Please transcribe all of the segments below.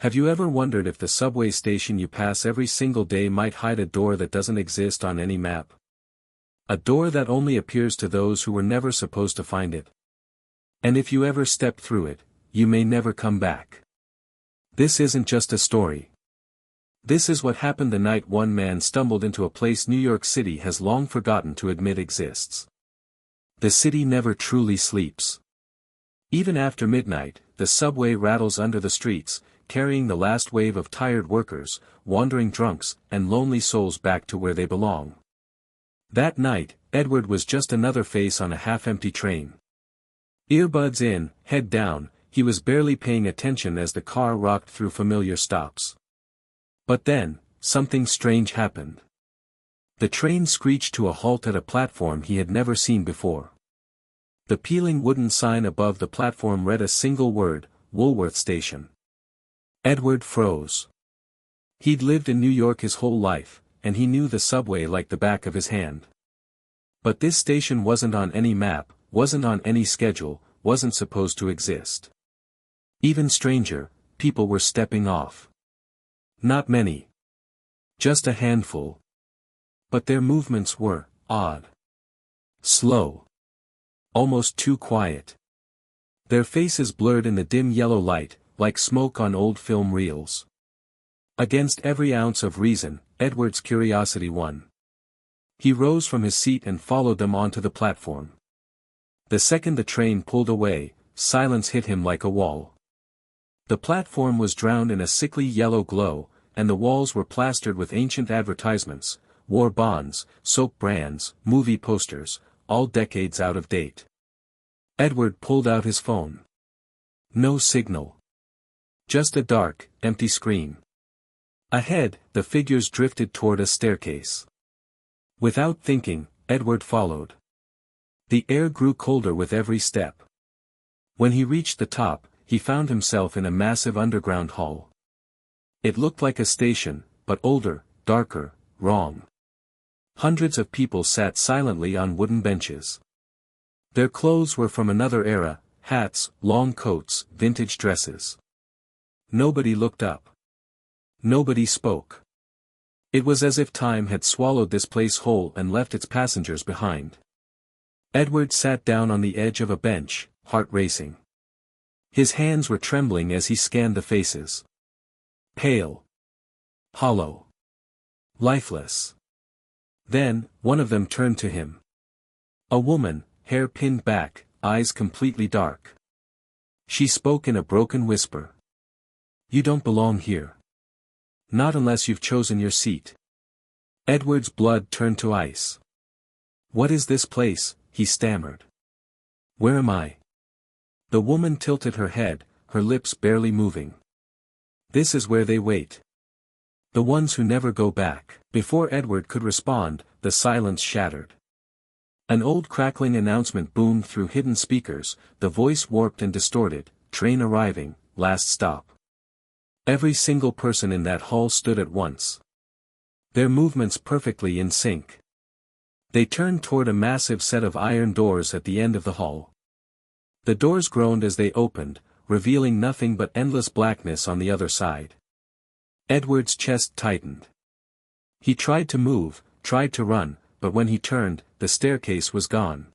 Have you ever wondered if the subway station you pass every single day might hide a door that doesn't exist on any map? A door that only appears to those who were never supposed to find it. And if you ever step through it, you may never come back. This isn't just a story. This is what happened the night one man stumbled into a place New York City has long forgotten to admit exists. The city never truly sleeps. Even after midnight, the subway rattles under the streets, carrying the last wave of tired workers, wandering drunks, and lonely souls back to where they belong. That night, Edward was just another face on a half-empty train. Earbuds in, head down, he was barely paying attention as the car rocked through familiar stops. But then, something strange happened. The train screeched to a halt at a platform he had never seen before. The peeling wooden sign above the platform read a single word, Woolworth Station. Edward froze. He'd lived in New York his whole life, and he knew the subway like the back of his hand. But this station wasn't on any map, wasn't on any schedule, wasn't supposed to exist. Even stranger, people were stepping off. Not many. Just a handful. But their movements were odd. Slow. Almost too quiet. Their faces blurred in the dim yellow light, like smoke on old film reels. Against every ounce of reason, Edward's curiosity won. He rose from his seat and followed them onto the platform. The second the train pulled away, silence hit him like a wall. The platform was drowned in a sickly yellow glow, and the walls were plastered with ancient advertisements, war bonds, soap brands, movie posters, all decades out of date. Edward pulled out his phone. No signal. Just a dark, empty screen. Ahead, the figures drifted toward a staircase. Without thinking, Edward followed. The air grew colder with every step. When he reached the top, he found himself in a massive underground hall. It looked like a station, but older, darker, wrong. Hundreds of people sat silently on wooden benches. Their clothes were from another era, hats, long coats, vintage dresses. Nobody looked up. Nobody spoke. It was as if time had swallowed this place whole and left its passengers behind. Edward sat down on the edge of a bench, heart racing. His hands were trembling as he scanned the faces. Pale. Hollow. Lifeless. Then, one of them turned to him. A woman, hair pinned back, eyes completely dark. She spoke in a broken whisper. "You don't belong here. Not unless you've chosen your seat." Edward's blood turned to ice. "What is this place?" he stammered. "Where am I?" The woman tilted her head, her lips barely moving. "This is where they wait. The ones who never go back." Before Edward could respond, the silence shattered. An old crackling announcement boomed through hidden speakers, the voice warped and distorted, "Train arriving, last stop." Every single person in that hall stood at once. Their movements perfectly in sync. They turned toward a massive set of iron doors at the end of the hall. The doors groaned as they opened, revealing nothing but endless blackness on the other side. Edward's chest tightened. He tried to move, tried to run, but when he turned, the staircase was gone.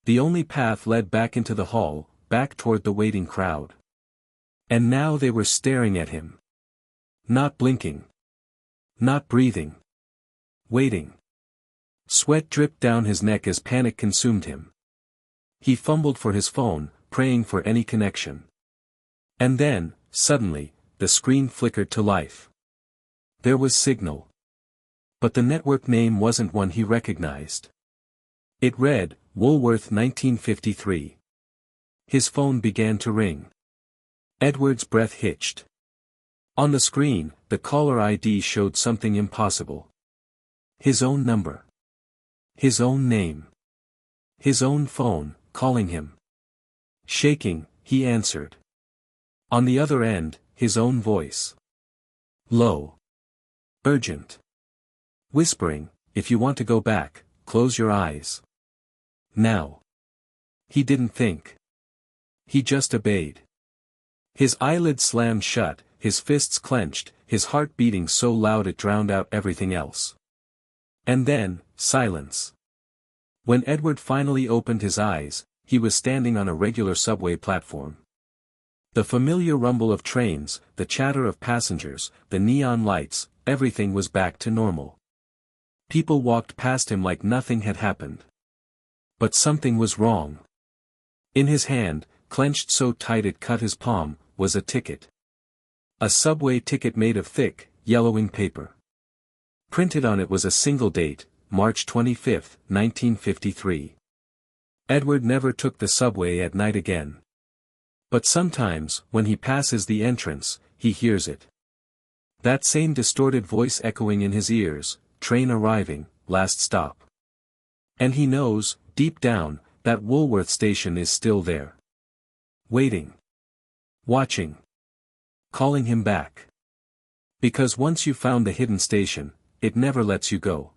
The only path led back into the hall, back toward the waiting crowd. And now they were staring at him. Not blinking. Not breathing. Waiting. Sweat dripped down his neck as panic consumed him. He fumbled for his phone, praying for any connection. And then, suddenly, the screen flickered to life. There was signal. But the network name wasn't one he recognized. It read, Woolworth 1953. His phone began to ring. Edward's breath hitched. On the screen, the caller ID showed something impossible. His own number. His own name. His own phone, calling him. Shaking, he answered. On the other end, his own voice. Low. Urgent. Whispering, "If you want to go back, close your eyes. Now." He didn't think. He just obeyed. His eyelids slammed shut, his fists clenched, his heart beating so loud it drowned out everything else. And then, silence. When Edward finally opened his eyes, he was standing on a regular subway platform. The familiar rumble of trains, the chatter of passengers, the neon lights, everything was back to normal. People walked past him like nothing had happened. But something was wrong. In his hand, clenched so tight it cut his palm, was a ticket. A subway ticket made of thick, yellowing paper. Printed on it was a single date, March 25, 1953. Edward never took the subway at night again. But sometimes, when he passes the entrance, he hears it. That same distorted voice echoing in his ears, train arriving, last stop. And he knows, deep down, that Woolworth station is still there. Waiting. Watching. Calling him back. Because once you've found the hidden station, it never lets you go.